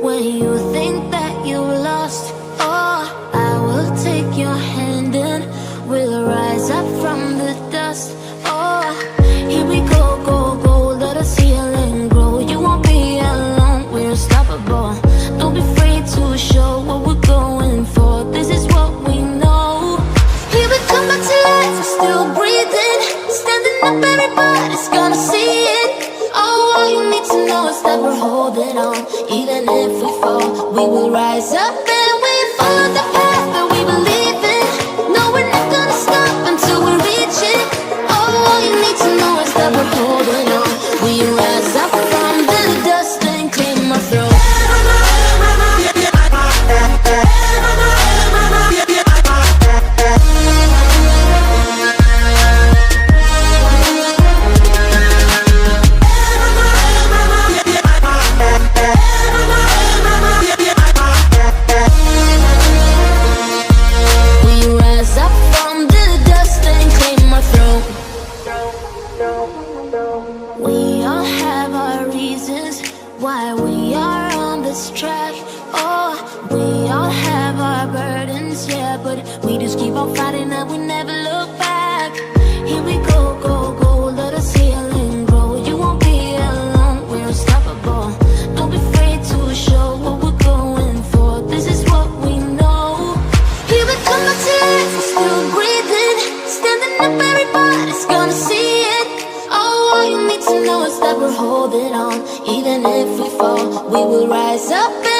When you think that you lost, oh, I will take your hand and we'll rise up from the dust. Oh, here we go, go, go, let us heal and grow. You won't be alone, we're unstoppable. Don't be afraid to show what we're going for. This is what we know. Here we come back to life, we're still breathing. Standing up, everybody's gonna see it. Oh, all you need to know is that we're holding on. Even if we fall, we will rise up and we follow the path that we believe in. No, we're not gonna stop until we reach it. Oh, all you need to know is that we're holding on. We rise up from the dust and claim our throne. We all have our reasons why we are on this track. Oh, we all have our burdens, yeah, but we just keep on fighting and we never look back. Here we go, go, go, let us heal and grow. You won't be alone, we're unstoppable. Don't be afraid to show what we're going for. This is what we know. Here we come back to life, we're still breathing. Standing up, everybody's gonna see it. All you need to know is that we're holding on. Even if we fall, we will rise up.